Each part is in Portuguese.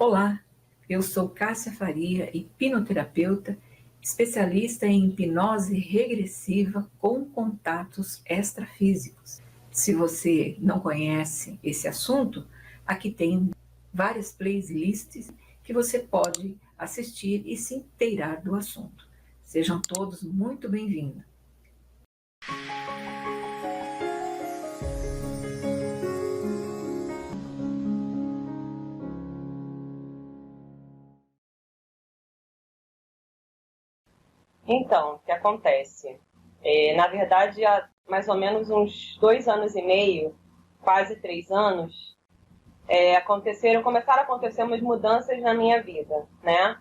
Olá, eu sou Cássia Faria, hipnoterapeuta, especialista em hipnose regressiva com contatos extrafísicos. Se você não conhece esse assunto, aqui tem várias playlists que você pode assistir e se inteirar do assunto. Sejam todos muito bem-vindos. Então, o que acontece? Na verdade, há mais ou menos uns 2 anos e meio, quase 3 anos, começaram a acontecer umas mudanças na minha vida, né?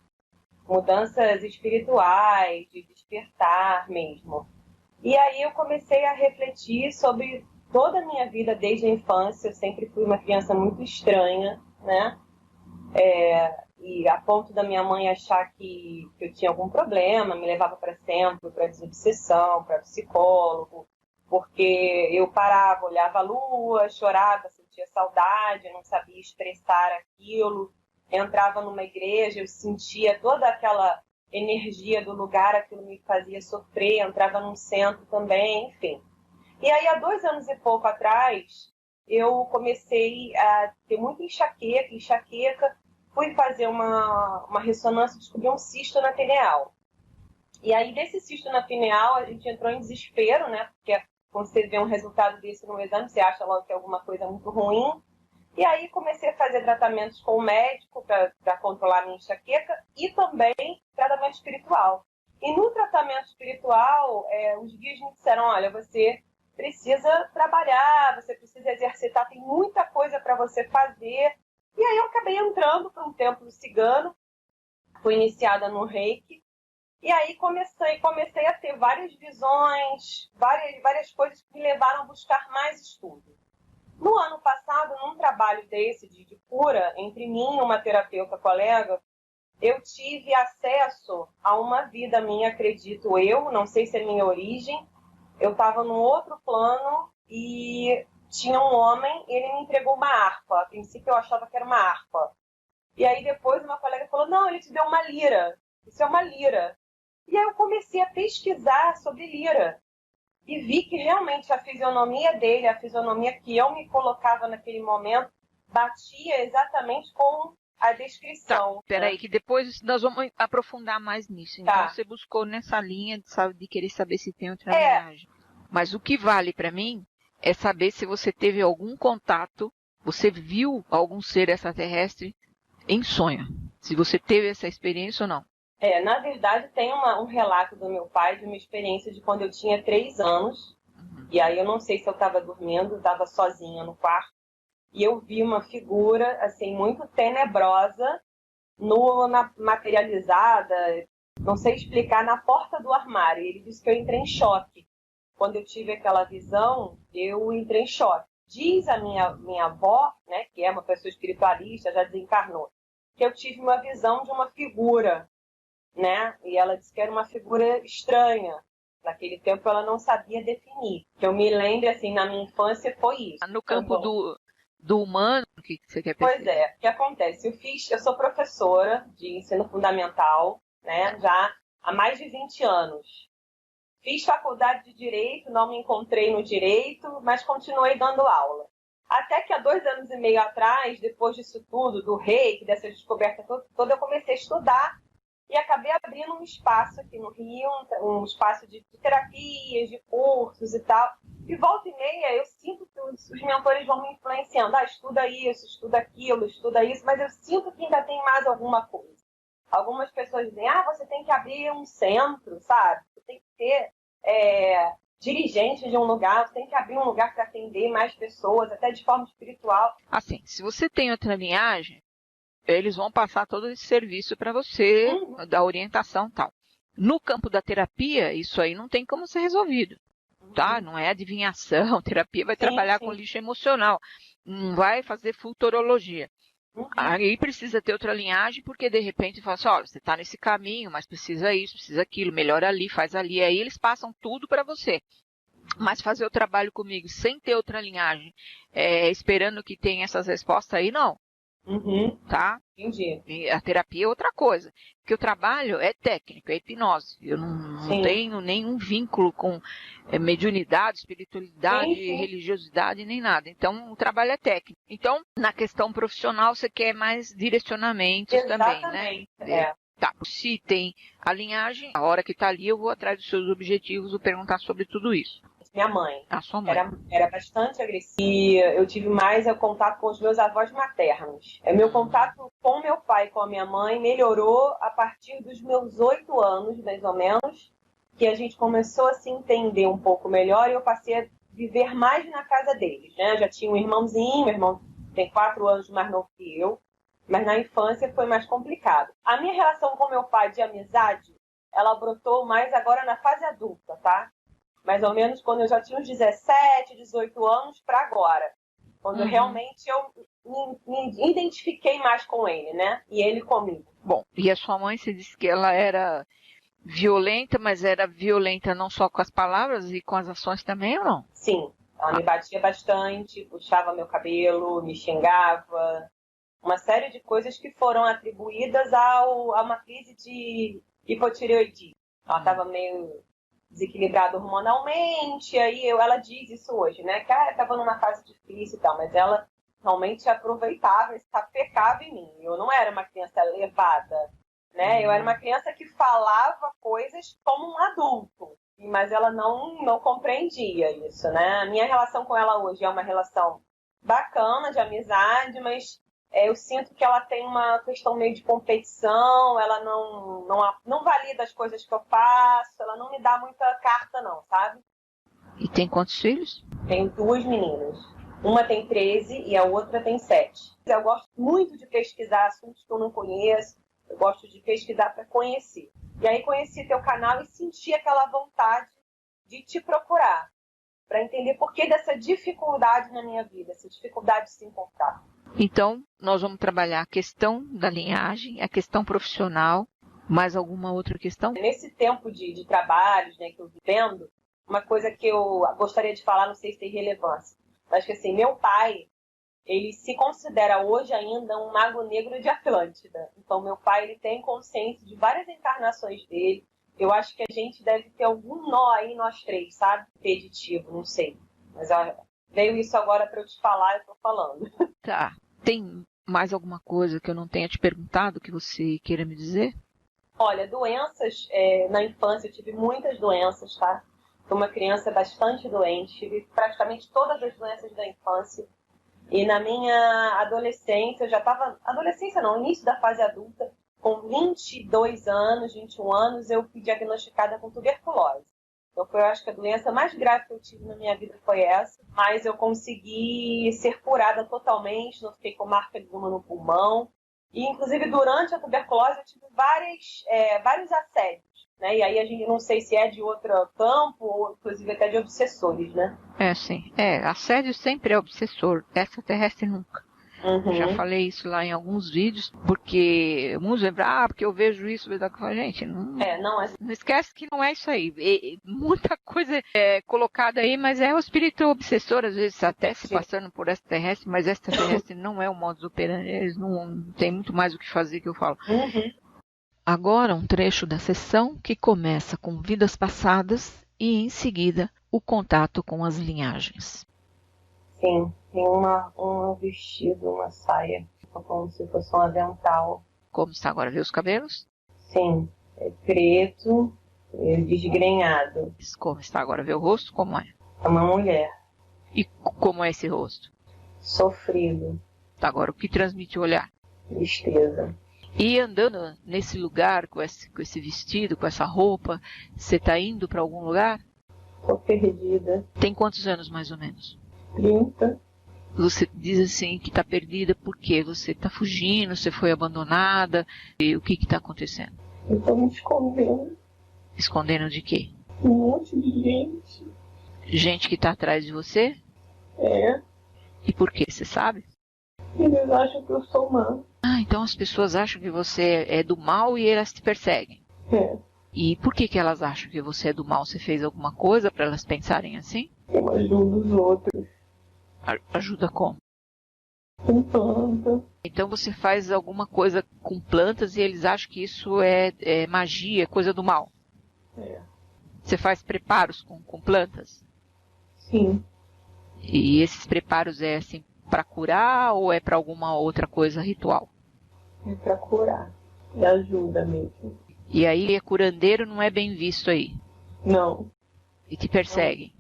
Mudanças espirituais, de despertar mesmo. E aí eu comecei a refletir sobre toda a minha vida desde a infância. Eu sempre fui uma criança muito estranha, né? E a ponto da minha mãe achar que eu tinha algum problema, me levava para centro, para desobsessão, para psicólogo, porque eu parava, olhava a lua, chorava, sentia saudade, não sabia expressar aquilo, entrava numa igreja, eu sentia toda aquela energia do lugar, aquilo me fazia sofrer, entrava num centro também, enfim. E aí, há 2 anos e pouco atrás, eu comecei a ter muita enxaqueca, fui fazer uma ressonância e descobri um cisto na pineal. E aí, desse cisto na pineal, a gente entrou em desespero, né? Porque quando você vê um resultado desse no exame, você acha logo que é alguma coisa muito ruim. E aí, comecei a fazer tratamentos com o médico para controlar a minha enxaqueca e também tratamento espiritual. E no tratamento espiritual, os guias me disseram, olha, você precisa trabalhar, você precisa exercitar, tem muita coisa para você fazer. E aí eu acabei entrando para um templo cigano, fui iniciada no Reiki, e aí comecei a ter várias visões, várias coisas que me levaram a buscar mais estudo. No ano passado, num trabalho desse de cura, entre mim e uma terapeuta colega, eu tive acesso a uma vida minha, acredito eu, não sei se é minha origem. Eu estava num outro plano e tinha um homem, ele me entregou uma harpa. A princípio eu achava que era uma harpa. E aí depois uma colega falou, não, ele te deu uma lira. Isso é uma lira. E aí eu comecei a pesquisar sobre lira. E vi que realmente a fisionomia dele, a fisionomia que eu me colocava naquele momento, batia exatamente com a descrição. Tá, peraí, que depois nós vamos aprofundar mais nisso. Então, você buscou nessa linha de querer saber se tem outra linhagem. Mas o que vale para mim é saber se você teve algum contato, você viu algum ser extraterrestre em sonho. Se você teve essa experiência ou não. Na verdade, tem um relato do meu pai de uma experiência de quando eu tinha 3 anos. E aí eu não sei se eu estava dormindo, estava sozinha no quarto. E eu vi uma figura, assim, muito tenebrosa, materializada, não sei explicar, na porta do armário. Ele disse que eu entrei em choque. Quando eu tive aquela visão, eu entrei em choque. Diz a minha avó, né, que é uma pessoa espiritualista, já desencarnou, que eu tive uma visão de uma figura, né? E ela disse que era uma figura estranha. Naquele tempo ela não sabia definir. Que eu me lembro, assim, na minha infância foi isso. No campo do humano, o que você quer perceber? Pois é, o que acontece? Eu sou professora de ensino fundamental, né, já há mais de 20 anos. Fiz faculdade de Direito, não me encontrei no Direito, mas continuei dando aula. Até que há 2 anos e meio atrás, depois disso tudo, do Reiki, dessa descoberta toda, eu comecei a estudar e acabei abrindo um espaço aqui no Rio, um espaço de terapias, de cursos e tal. E volta e meia eu sinto que os mentores vão me influenciando. Estuda isso, estuda aquilo, estuda isso, mas eu sinto que ainda tem mais alguma coisa. Algumas pessoas dizem, você tem que abrir um centro, sabe? Você tem que ter dirigente de um lugar, você tem que abrir um lugar para atender mais pessoas, até de forma espiritual. Assim, se você tem outra linhagem, eles vão passar todo esse serviço para você, da orientação e tal. No campo da terapia, isso aí não tem como ser resolvido, tá? Não é adivinhação, a terapia vai trabalhar com lixo emocional, não vai fazer futurologia. Aí precisa ter outra linhagem, porque de repente fala assim, olha, você está nesse caminho, mas precisa isso, precisa aquilo, melhora ali, faz ali. Aí eles passam tudo para você. Mas fazer o trabalho comigo sem ter outra linhagem, esperando que tenha essas respostas aí, não. Tá? Entendi. E a terapia é outra coisa. Porque o trabalho é técnico, é hipnose. Eu não tenho nenhum vínculo com mediunidade, espiritualidade, religiosidade, nem nada. Então, o trabalho é técnico. Então, na questão profissional, você quer mais direcionamentos também, né? Tá, se tem a linhagem, a hora que tá ali, eu vou atrás dos seus objetivos, vou perguntar sobre tudo isso. Minha mãe. A sua mãe. Era bastante agressiva. Eu tive mais contato com os meus avós maternos. Meu contato com meu pai e com a minha mãe melhorou a partir dos meus 8 anos, mais ou menos, que a gente começou a se entender um pouco melhor e eu passei a viver mais na casa deles, né? Eu já tinha um irmãozinho, meu irmão tem 4 anos mais novo que eu, mas na infância foi mais complicado. A minha relação com meu pai de amizade, ela brotou mais agora na fase adulta, tá? Mais ou menos quando eu já tinha uns 17, 18 anos para agora. Quando realmente eu me identifiquei mais com ele, né? E ele comigo. Bom, e a sua mãe, você disse que ela era violenta, mas era violenta não só com as palavras e com as ações também, ou não? Sim, ela me batia bastante, puxava meu cabelo, me xingava. Uma série de coisas que foram atribuídas a uma crise de hipotireoidismo. Ela estava meio desequilibrada hormonalmente, aí ela diz isso hoje, né? Que estava numa fase difícil e tal, mas ela realmente aproveitava e sapecava em mim. Eu não era uma criança levada, né? Eu era uma criança que falava coisas como um adulto, mas ela não compreendia isso, né? A minha relação com ela hoje é uma relação bacana, de amizade, mas eu sinto que ela tem uma questão meio de competição, ela não valida as coisas que eu faço, ela não me dá muita carta não, sabe? E tem quantos filhos? Tenho 2 meninas. Uma tem 13 e a outra tem 7. Eu gosto muito de pesquisar assuntos que eu não conheço, eu gosto de pesquisar para conhecer. E aí conheci teu canal e senti aquela vontade de te procurar, para entender por que dessa dificuldade na minha vida, essa dificuldade de se encontrar. Então, nós vamos trabalhar a questão da linhagem, a questão profissional, mais alguma outra questão? Nesse tempo de trabalhos, né, que eu vivendo, uma coisa que eu gostaria de falar, não sei se tem relevância, mas que assim, meu pai, ele se considera hoje ainda um mago negro de Atlântida. Então, meu pai, ele tem consciência de várias encarnações dele. Eu acho que a gente deve ter algum nó aí, nós 3, sabe? Preditivo, não sei. Mas veio isso agora para eu te falar, eu tô falando. Tá. Tem mais alguma coisa que eu não tenha te perguntado que você queira me dizer? Olha, doenças, na infância eu tive muitas doenças, tá? Fui uma criança bastante doente, tive praticamente todas as doenças da infância. E na minha adolescência, eu já estava... Adolescência não, início da fase adulta, com 22 anos, 21 anos, eu fui diagnosticada com tuberculose. Então foi, eu acho que a doença mais grave que eu tive na minha vida foi essa. Mas eu consegui ser curada totalmente, não fiquei com marca nenhuma no pulmão. E, inclusive, durante a tuberculose, eu tive vários assédios. Né? E aí a gente não sei se é de outro campo, ou inclusive até de obsessores, né? Sim. Assédio sempre é obsessor, extraterrestre nunca. Já falei isso lá em alguns vídeos, porque muitos lembram, porque eu vejo isso, gente, não esquece que não é isso aí. Muita coisa é colocada aí, mas é o espírito obsessor, às vezes até se passando por extraterrestre, mas extraterrestre não é o modus operandi, eles não tem muito mais o que fazer que eu falo. Agora um trecho da sessão que começa com vidas passadas e em seguida o contato com as linhagens. Sim, tem um vestido, uma saia, como se fosse um avental. Como está agora? Vê os cabelos? Sim, é preto, desgrenhado. Como está agora? Vê o rosto? Como é? É uma mulher. E como é esse rosto? Sofrido. Tá, agora, o que transmite o olhar? Tristeza. E andando nesse lugar, com esse vestido, com essa roupa, você está indo para algum lugar? Tô perdida. Tem quantos anos, mais ou menos? 30. Você diz assim que está perdida porque você está fugindo, você foi abandonada, e o que está acontecendo? Eu tô me escondendo. Escondendo de quê? Um monte de gente. Gente que está atrás de você? É. E por quê? Você sabe? Eles acham que eu sou má. Então as pessoas acham que você é do mal e elas te perseguem. É. E por que elas acham que você é do mal? Você fez alguma coisa para elas pensarem assim? Eu ajudo os outros. Ajuda como? Com planta. Então você faz alguma coisa com plantas e eles acham que isso é magia, coisa do mal. É. Você faz preparos com plantas? Sim. E esses preparos é assim para curar ou é para alguma outra coisa ritual? É pra curar. E ajuda mesmo. E aí curandeiro não é bem visto aí. Não. E te perseguem.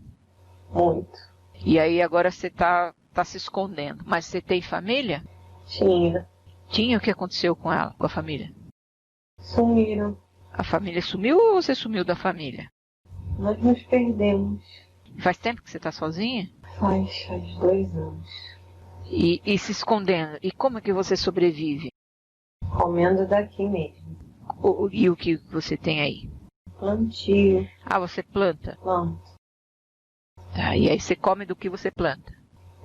Muito. E aí agora você tá se escondendo. Mas você tem família? Tinha. Tinha, o que aconteceu com ela, com a família? Sumiram. A família sumiu ou você sumiu da família? Nós nos perdemos. Faz tempo que você tá sozinha? Faz 2 anos. E se escondendo. E como é que você sobrevive? Comendo daqui mesmo. E o que você tem aí? Plantio. Ah, você planta. Planto. Tá, e aí você come do que você planta.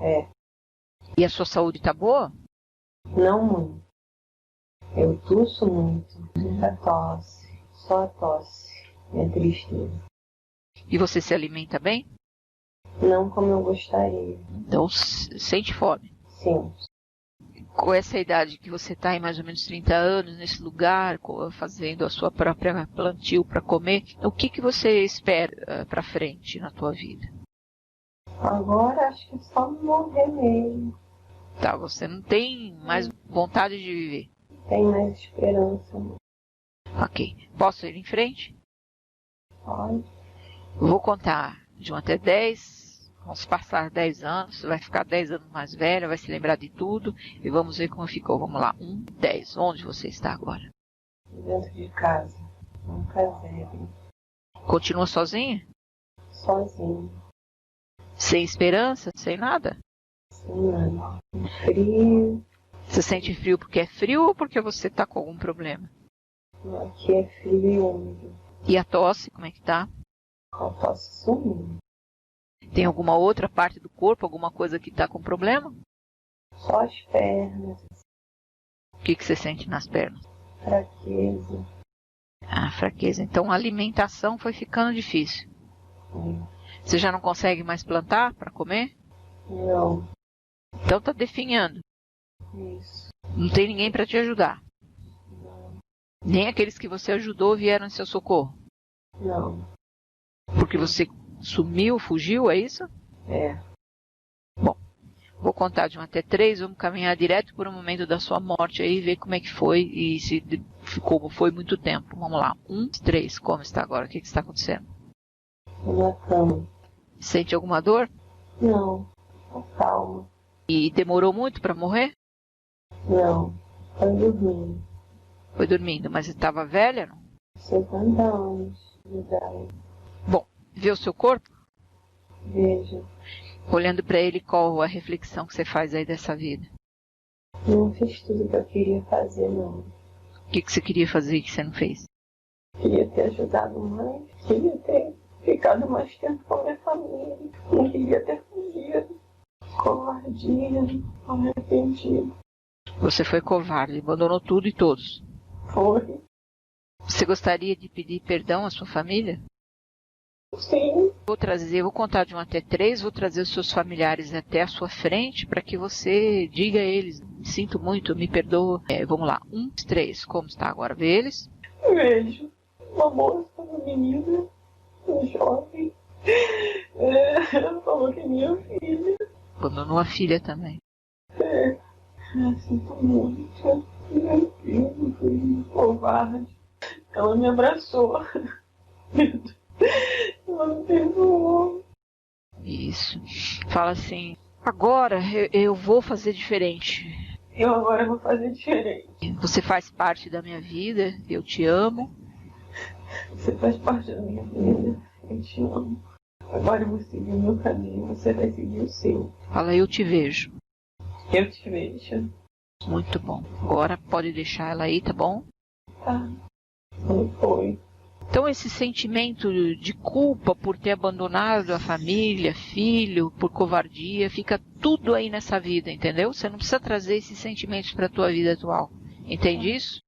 É. E a sua saúde tá boa? Não muito. Eu tuço muito. Muita tosse. Só tosse. É tristeza. E você se alimenta bem? Não como eu gostaria. Então sente fome. Sim. Com essa idade que você está, em mais ou menos 30 anos, nesse lugar, fazendo a sua própria plantio para comer, o que você espera para frente na tua vida? Agora acho que é só morrer mesmo. Tá, você não tem mais vontade de viver. Tem mais esperança. Ok. Posso ir em frente? Pode. Vou contar de 1 até 10. Vamos passar 10 anos. Você vai ficar 10 anos mais velha, vai se lembrar de tudo. E vamos ver como ficou. Vamos lá. 1, 10. Onde você está agora? Dentro de casa. Um casebre. Continua sozinha? Sozinho. Sem esperança? Sem nada? Sem nada. Frio. Você sente frio porque é frio ou porque você está com algum problema? Aqui é frio e úmido. E a tosse, como é que tá? A tosse sumiu. Tem alguma outra parte do corpo, alguma coisa que está com problema? Só as pernas. O que você sente nas pernas? Fraqueza. Ah, fraqueza. Então a alimentação foi ficando difícil. Você já não consegue mais plantar para comer? Não. Então tá definhando. Isso. Não tem ninguém para te ajudar. Não. Nem aqueles que você ajudou vieram em seu socorro. Não. Porque você sumiu, fugiu, é isso? É. Bom, vou contar de 1 até 3, vamos caminhar direto por um momento da sua morte aí, ver como é que foi e se ficou, foi muito tempo. Vamos lá. 1, 3, como está agora? O que está acontecendo? Na cama. Sente alguma dor? Não. Tô calma. E demorou muito para morrer? Não. Tô dormindo. Foi dormindo, mas estava velha, não? 50 anos de idade. Bom, vê o seu corpo? Vejo. Olhando para ele, qual a reflexão que você faz aí dessa vida? Não fiz tudo que eu queria fazer, não. O que você queria fazer que você não fez? Queria ter ajudado mais. Queria ter ficado mais tempo com a minha família. Não queria ter fugido. Covardia. Arrependido. Você foi covarde, abandonou tudo e todos. Foi. Você gostaria de pedir perdão à sua família? Sim. Vou contar de 1 até 3, vou trazer os seus familiares até a sua frente para que você diga a eles, me sinto muito, me perdoa. Vamos lá, 1, 3, como está agora? Vê eles? Vejo. Uma moça, uma menina, um jovem. Falou que é minha filha. Abandonou a filha também. Sinto muito. Minha filha foi covarde. Ela me abraçou. Ela me perdoou. Isso. Fala assim, agora eu vou fazer diferente. Eu agora vou fazer diferente. Você faz parte da minha vida, eu te amo. Você faz parte da minha vida. Eu te amo. Agora eu vou seguir o meu caminho. Você vai seguir o seu. Fala, eu te vejo. Eu te vejo. Muito bom. Agora pode deixar ela aí, tá bom? Tá. Não foi. Então esse sentimento de culpa por ter abandonado a família, filho, por covardia, fica tudo aí nessa vida, entendeu? Você não precisa trazer esses sentimentos para a tua vida atual. Entende isso?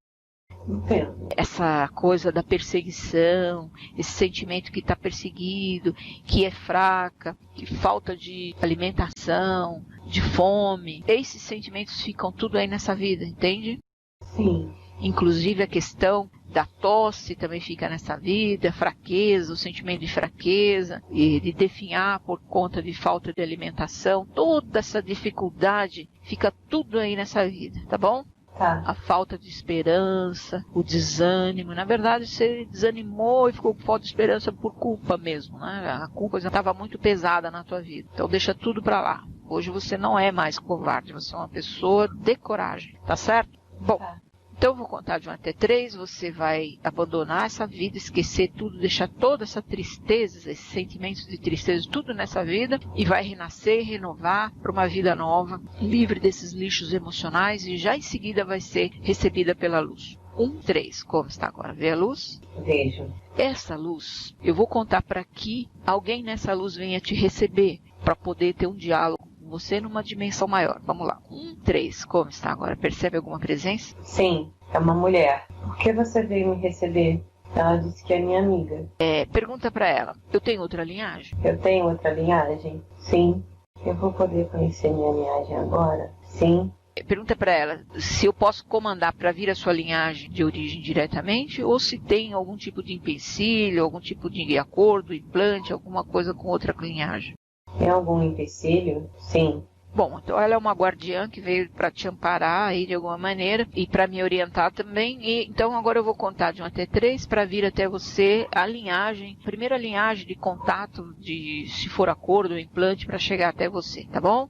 Entendo. Essa coisa da perseguição, esse sentimento que está perseguido, que é fraca, que falta de alimentação, de fome. Esses sentimentos ficam tudo aí nessa vida, entende? Sim. Inclusive a questão da tosse também fica nessa vida, fraqueza, o sentimento de fraqueza, e de definhar por conta de falta de alimentação, toda essa dificuldade fica tudo aí nessa vida, tá bom? Tá. A falta de esperança, o desânimo. Na verdade, você desanimou e ficou com falta de esperança por culpa mesmo, né? A culpa já estava muito pesada na tua vida. Então deixa tudo pra lá. Hoje você não é mais covarde, você é uma pessoa de coragem, tá certo? Bom, Tá. então eu vou contar de 1 até 3, você vai abandonar essa vida, esquecer tudo, deixar toda essa tristeza, esses sentimentos de tristeza, tudo nessa vida, e vai renascer, renovar para uma vida nova, livre desses lixos emocionais, e já em seguida vai ser recebida pela luz. 1, 3, como está agora? Vê a luz? Vejo. Essa luz, eu vou contar para que alguém nessa luz venha te receber, para poder ter um diálogo com você numa dimensão maior. Vamos lá. 1, 3, como está agora? Percebe alguma presença? Sim, é uma mulher. Por que você veio me receber? Ela disse que é minha amiga. Pergunta para ela, eu tenho outra linhagem? Eu tenho outra linhagem? Sim. Eu vou poder conhecer minha linhagem agora? Sim. Pergunta para ela se eu posso comandar para vir a sua linhagem de origem diretamente ou se tem algum tipo de empecilho, algum tipo de acordo, implante, alguma coisa com outra linhagem. Tem algum empecilho? Sim. Bom, então ela é uma guardiã que veio para te amparar aí de alguma maneira e para me orientar também. E então agora eu vou contar de 1 até 3 para vir até você a linhagem, primeira linhagem de contato, de se for acordo ou implante para chegar até você, tá bom?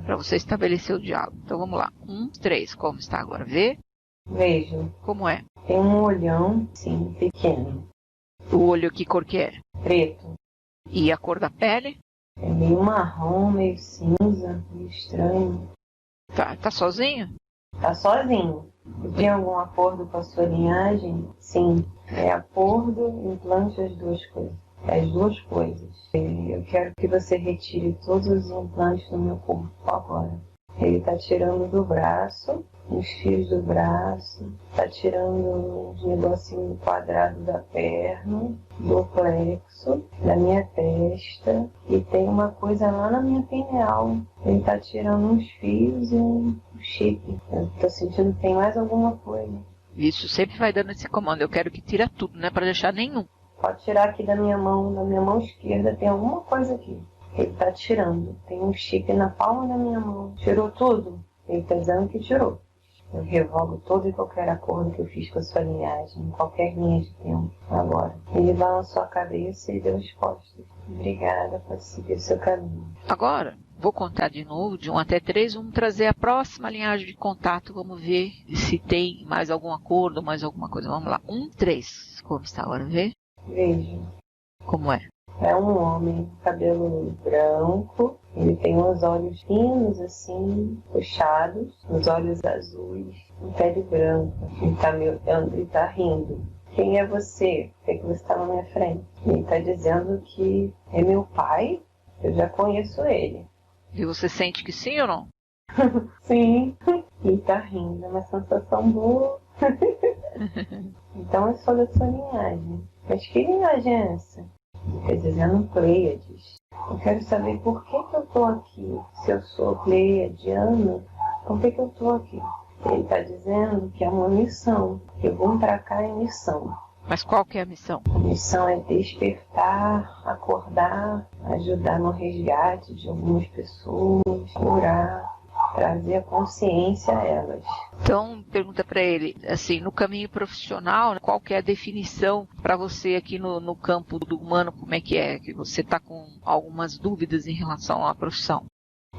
Para você estabelecer o diálogo. Então vamos lá. 1, 3, como está agora? Vê? Vejo. Como é? Tem um olhão, sim, pequeno. O olho, que cor que é? Preto. E a cor da pele? É meio marrom, meio cinza, meio estranho. Tá sozinho? Tá sozinho. E tem algum acordo com a sua linhagem? Sim. É acordo, implante, as duas coisas. As duas coisas. Eu quero que você retire todos os implantes do meu corpo agora. Ele tá tirando do braço, os fios do braço, tá tirando os negocinhos quadrados da perna, do plexo, da minha testa, e tem uma coisa lá na minha pineal. Ele tá tirando uns fios e um chip. Eu tô sentindo que tem mais alguma coisa. Isso, sempre vai dando esse comando. Eu quero que tira tudo, não é para deixar nenhum. Pode tirar aqui da minha mão esquerda, tem alguma coisa aqui. Ele tá tirando. Tem um chip na palma da minha mão. Tirou tudo? Ele tá dizendo que tirou. Eu revogo todo e qualquer acordo que eu fiz com a sua linhagem, em qualquer linha de tempo, agora. Ele balançou a cabeça e deu respostas. Obrigada, pode seguir o seu caminho. Agora, vou contar de novo, de 1 até 3, vamos trazer a próxima linhagem de contato, vamos ver se tem mais algum acordo, mais alguma coisa. Vamos lá. 1, 3, como está agora? Vê? Vejo. Como é? É um homem, cabelo branco, ele tem uns olhos finos assim, puxados, uns olhos azuis, pele branca, ele tá me olhando, ele tá rindo. Quem é você? Por que você está na minha frente? Ele tá dizendo que é meu pai, eu já conheço ele. E você sente que sim ou não? Sim, ele tá rindo, é uma sensação boa. Então eu sou da sua linhagem. Mas que linhagem é essa? Ele tá dizendo Pleiades. Eu quero saber por que eu tô aqui. Se eu sou pleiadiano, por que eu tô aqui? Ele tá dizendo que é uma missão. Eu vou pra cá em missão. Mas qual que é a missão? A missão é despertar, acordar, ajudar no resgate de algumas pessoas, curar, trazer a consciência a elas. Então, pergunta para ele, assim, no caminho profissional, qual que é a definição para você aqui no campo do humano, como é? Que você está com algumas dúvidas em relação à profissão?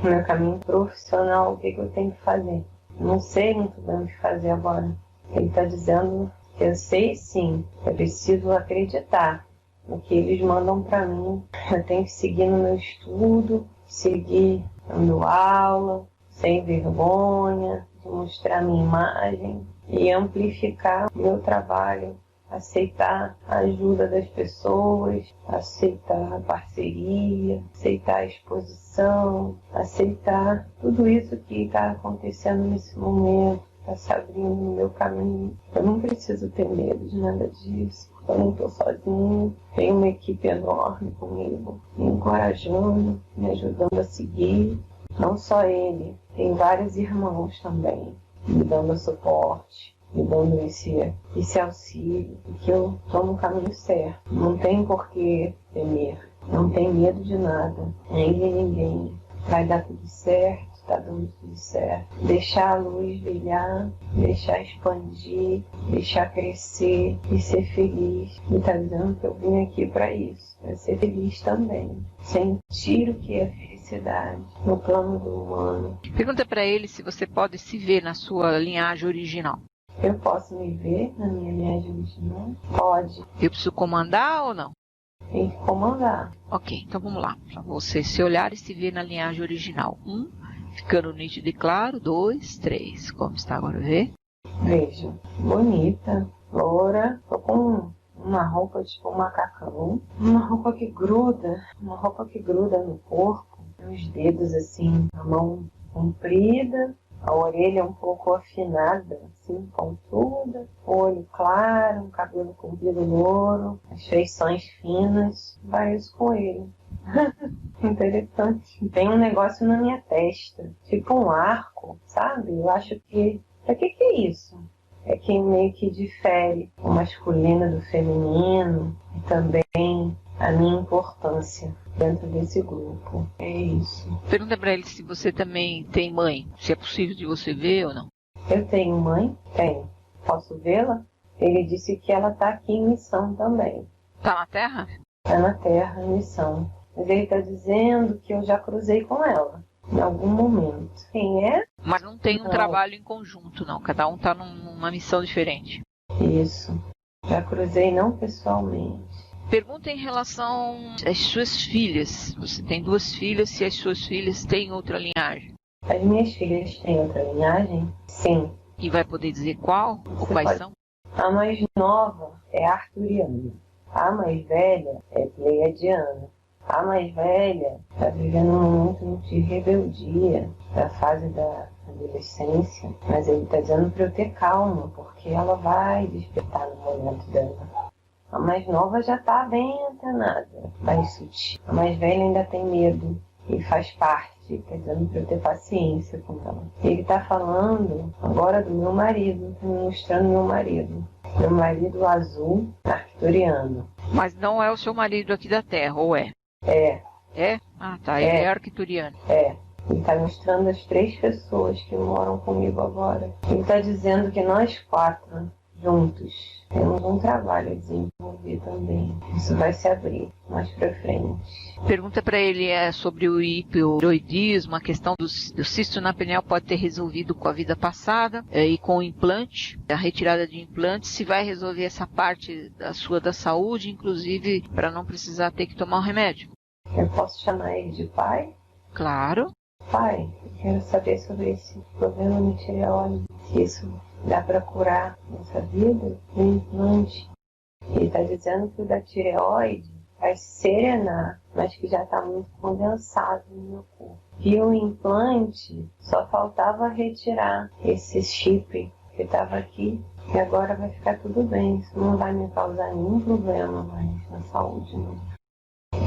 No meu caminho profissional, o que eu tenho que fazer? Não sei muito bem o que fazer agora. Ele está dizendo que eu sei sim, eu preciso acreditar no que eles mandam para mim. Eu tenho que seguir no meu estudo, seguir dando aula, sem vergonha, mostrar minha imagem e amplificar o meu trabalho, aceitar a ajuda das pessoas, aceitar a parceria, aceitar a exposição, aceitar tudo isso que está acontecendo nesse momento, está se abrindo no meu caminho. Eu não preciso ter medo de nada disso, eu não estou sozinho, tenho uma equipe enorme comigo, me encorajando, me ajudando a seguir. Não só ele, tem vários irmãos também me dando suporte, me dando esse auxílio, que eu estou no caminho certo. Não tem por que temer, não tem medo de nada, nem de ninguém. Vai dar tudo certo, está dando tudo certo. Deixar a luz brilhar, deixar expandir, deixar crescer e ser feliz. E está dizendo que eu vim aqui para isso, para ser feliz também. Sentir o que é felicidade no plano do humano. Pergunta para ele se você pode se ver na sua linhagem original. Eu posso me ver na minha linhagem original? Pode. Eu preciso comandar ou não? Tem que comandar. Ok, então vamos lá. Para você se olhar e se ver na linhagem original. 1, ficando nítido e claro. 2, 3. Como está agora? Vê? Veja, bonita, loura. Tô com uma roupa tipo um macacão. Uma roupa que gruda no corpo. Os dedos assim, a mão comprida. A orelha um pouco afinada, assim, pontuda, olho claro, um cabelo comprido louro, as feições finas, vários coelhos. Interessante. Tem um negócio na minha testa, tipo um arco, sabe? Eu acho que... Pra que é isso? É que meio que difere o masculino do feminino e também a minha importância dentro desse grupo. É isso. Pergunta para ele se você também tem mãe, se é possível de você ver ou não. Eu tenho mãe? Tenho. Posso vê-la? Ele disse que ela está aqui em missão também. Tá na Terra? Está na Terra em missão. Mas ele está dizendo que eu já cruzei com ela em algum momento. Quem é? Mas não tem um trabalho em conjunto, não. Cada um está numa missão diferente. Isso. Já cruzei não pessoalmente. Pergunta em relação às suas filhas. Você tem 2 filhas, se as suas filhas têm outra linhagem. As minhas filhas têm outra linhagem? Sim. E vai poder dizer qual? Ou quais são? A mais nova é arturiana. A mais velha é pleiadiana. A mais velha está vivendo um momento de rebeldia da fase da adolescência. Mas ele está dizendo para eu ter calma, porque ela vai despertar no momento dela. A mais nova já está bem antenada, mais sutil. A mais velha ainda tem medo e faz parte, está dizendo para eu ter paciência com ela. Ele está falando agora do meu marido, está me mostrando meu marido. Meu marido azul, arcturiano. Mas não é o seu marido aqui da Terra, ou é? É. É? Ah, tá. Ele é arcturiano. É. Ele está mostrando as 3 pessoas que moram comigo agora. Ele está dizendo que nós 4, juntos, temos um trabalho a desenvolver também. Isso vai se abrir mais pra frente. Pergunta para ele sobre o hipotiroidismo, a questão do cisto na pineal pode ter resolvido com a vida passada e com o implante, a retirada de implantes, se vai resolver essa parte da saúde, inclusive para não precisar ter que tomar um remédio. Eu posso chamar ele de pai? Claro. Pai, eu quero saber sobre esse problema no tireoide, se isso dá para curar nessa vida, o implante. Ele está dizendo que o da tireoide vai serenar, mas que já está muito condensado no meu corpo. E o implante, só faltava retirar esse chip que estava aqui, e agora vai ficar tudo bem. Isso não vai me causar nenhum problema mais na saúde, não.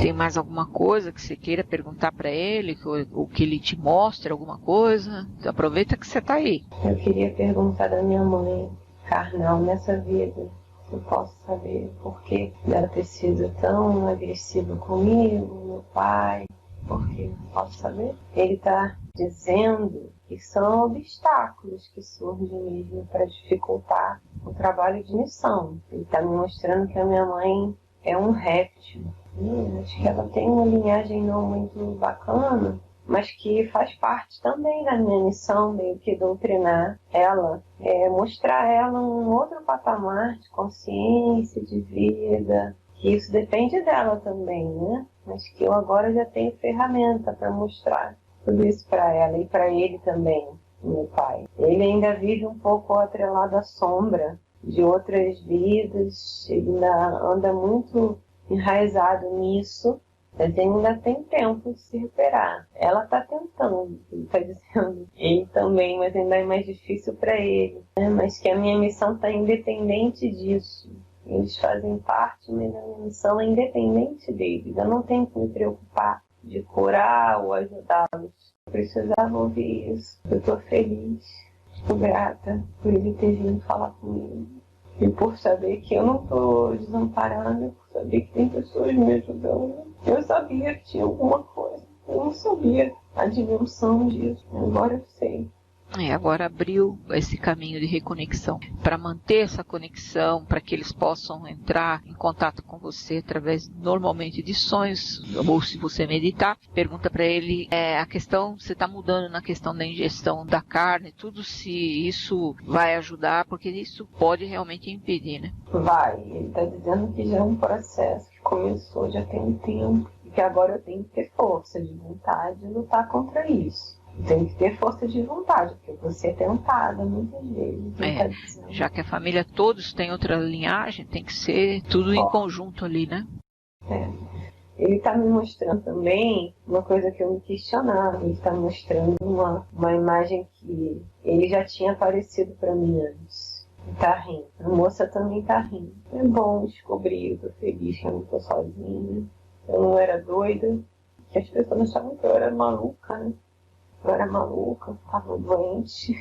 Tem mais alguma coisa que você queira perguntar para ele, ou que ele te mostre alguma coisa? Então, aproveita que você está aí. Eu queria perguntar da minha mãe carnal nessa vida. Se eu posso saber por que ela ter sido tão agressiva comigo, meu pai. Porque posso saber? Ele está dizendo que são obstáculos que surgem mesmo para dificultar o trabalho de missão. Ele está me mostrando que a minha mãe é um réptil. Acho que ela tem uma linhagem não muito bacana, mas que faz parte também da minha missão, meio que doutrinar ela, mostrar ela um outro patamar de consciência, de vida, que isso depende dela também, né? Mas que eu agora já tenho ferramenta para mostrar tudo isso para ela e para ele também, meu pai. Ele ainda vive um pouco atrelado à sombra de outras vidas, ele ainda anda muito enraizado nisso, mas ainda tem tempo de se recuperar. Ela está tentando, ele está dizendo. Ele também, mas ainda é mais difícil para ele. Né? Mas que a minha missão está independente disso. Eles fazem parte, mas a minha missão é independente deles. Eu não tenho que me preocupar de curar ou ajudá-los. precisava ouvir isso. Eu tô feliz, tô grata por ele ter vindo falar comigo. E por saber que eu não tô desamparada, por saber que tem pessoas me ajudando. Eu sabia que tinha alguma coisa. Eu não sabia a dimensão disso. Agora eu sei. Agora abriu esse caminho de reconexão. Para manter essa conexão, para que eles possam entrar em contato com você através, normalmente, de sonhos, ou se você meditar, pergunta para ele a questão, você está mudando na questão da ingestão da carne, tudo, se isso vai ajudar, porque isso pode realmente impedir, né? Vai. Ele está dizendo que já é um processo que começou já tem um tempo, e que agora eu tenho que ter força de vontade de lutar contra isso. Tem que ter força de vontade, porque você é tentada muitas vezes. Já que a família todos tem outra linhagem, tem que ser tudo em conjunto ali, né? Ele está me mostrando também uma coisa que eu me questionava. Ele está mostrando uma imagem que ele já tinha aparecido para mim antes. E tá rindo. A moça também tá rindo. É bom descobrir, eu tô feliz que eu não tô sozinha. Eu não era doida. Que as pessoas achavam que eu era maluca, né? Eu era maluca, estava doente.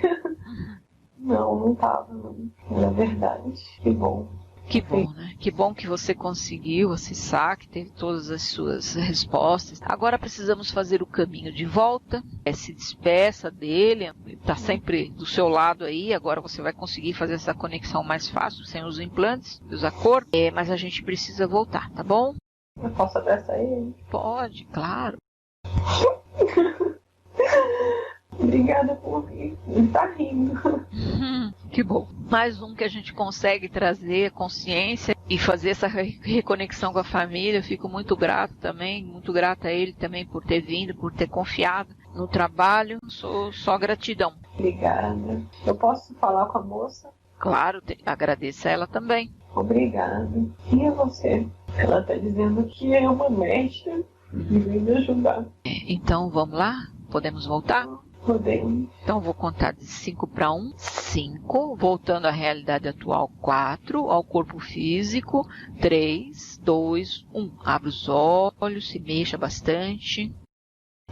Não estava, não. Era verdade. Que bom. Que bom, né? Que bom que você conseguiu acessar, que teve todas as suas respostas. Agora precisamos fazer o caminho de volta. Se despeça dele, está sempre do seu lado aí. Agora você vai conseguir fazer essa conexão mais fácil, sem os implantes, usar cor. Mas a gente precisa voltar, tá bom? Eu posso abraçar ele? Pode, claro. Obrigada por vir. Ele tá rindo. Que bom. Mais um que a gente consegue trazer consciência e fazer essa reconexão com a família. Eu fico muito grato também, muito grata a ele também por ter vindo, por ter confiado no trabalho. Só gratidão. Obrigada. Eu posso falar com a moça? Claro, agradeço a ela também. Obrigada. E a você? Ela tá dizendo que é uma mestra e veio me ajudar. Então vamos lá? Podemos voltar? Podemos. Então vou contar de 5 para 1. 5, voltando à realidade atual. 4, ao corpo físico. 3, 2, 1. Abre os olhos, se mexa bastante.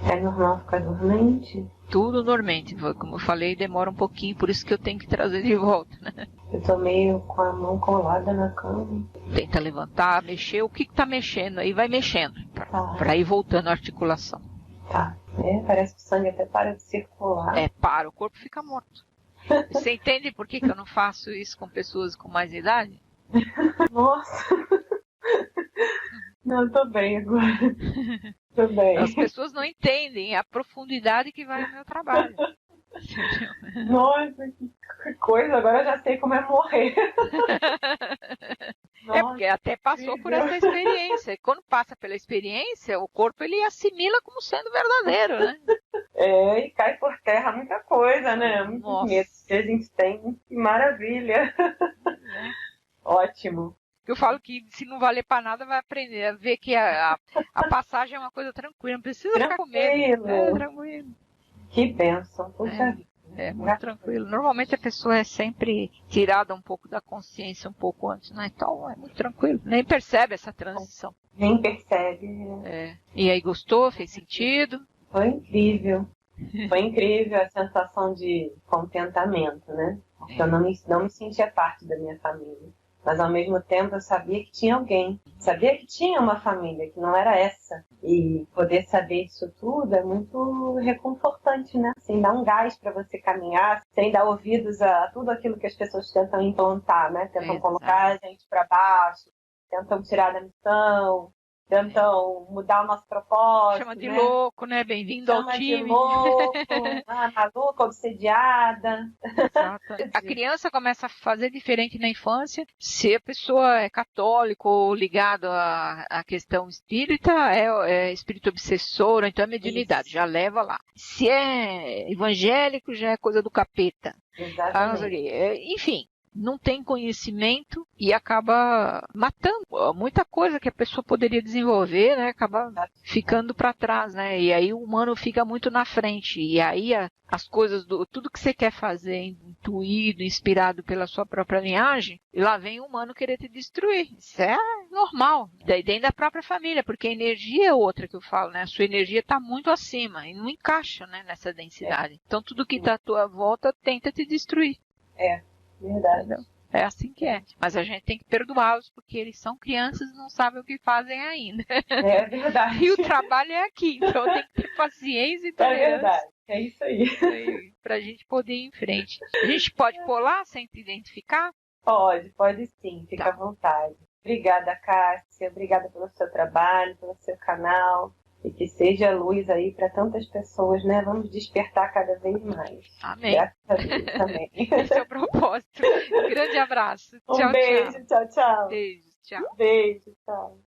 É normal ficar dormente? Tudo dormente. Como eu falei, demora um pouquinho, por isso que eu tenho que trazer de volta, né? Eu tô meio com a mão colada na cama. Tenta levantar, mexer. O que tá mexendo aí? Vai mexendo. Para ir voltando a articulação. Tá. Parece que o sangue até para de circular. Para. O corpo fica morto. Você entende por que eu não faço isso com pessoas com mais idade? Nossa. Não, tô bem agora. Tô bem. As pessoas não entendem a profundidade que vai no meu trabalho. Nossa, que coisa. Agora eu já sei como é morrer. Nossa, porque até passou por essa experiência. E quando passa pela experiência, o corpo ele assimila como sendo verdadeiro, né? E cai por terra muita coisa, né? Muitos medos que a gente tem. Que maravilha. Ótimo. Eu falo que se não valer pra nada, vai aprender a ver que a passagem é uma coisa tranquila. Não precisa ficar com medo. Tranquilo. Que bênção. Puxa vida. Muito tranquilo. Normalmente a pessoa é sempre tirada um pouco da consciência um pouco antes, né? Então é muito tranquilo. Nem percebe essa transição. Nem percebe. E aí, gostou? Fez sentido? Foi incrível. Foi incrível a sensação de contentamento, né? Porque eu não me sentia parte da minha família. Mas ao mesmo tempo eu sabia que tinha alguém. Sabia que tinha uma família, que não era essa. E poder saber isso tudo é muito reconfortante, né? Sem dar um gás para você caminhar, sem dar ouvidos a tudo aquilo que as pessoas tentam implantar, né? Tentam colocar a gente para baixo, tentam tirar da missão, tentam mudar o nosso propósito. Chama de louco, né? Bem-vindo ao time. Chama de louco, maluca, obsediada. Exato. A criança começa a fazer diferente na infância. Se a pessoa é católico ou ligado à questão espírita, é espírito obsessor, então é mediunidade, já leva lá. Se é evangélico, já é coisa do capeta. Exatamente. Enfim, não tem conhecimento, e acaba matando muita coisa que a pessoa poderia desenvolver, né? Acaba ficando para trás, né? E aí o humano fica muito na frente. E aí as coisas, tudo que você quer fazer, intuído, inspirado pela sua própria linhagem, e lá vem o humano querer te destruir. Isso é normal. Daí dentro da própria família, porque a energia é outra que eu falo, né? A sua energia está muito acima e não encaixa, né, nessa densidade. Então tudo que está à tua volta tenta te destruir. Verdade. Entendeu? É assim que é. Mas a gente tem que perdoá-los, porque eles são crianças e não sabem o que fazem ainda. É verdade. E o trabalho é aqui, então tem que ter paciência e tolerância. É verdade. É isso aí. Pra gente poder ir em frente. A gente pode pular sem te identificar? Pode sim, fica à vontade. Obrigada, Cássia. Obrigada pelo seu trabalho, pelo seu canal. E que seja luz aí para tantas pessoas, né? Vamos despertar cada vez mais. Amém. Graças a Deus, amém. Esse é o propósito. Um grande abraço. Beijo, tchau. Beijo, tchau. Beijo, tchau.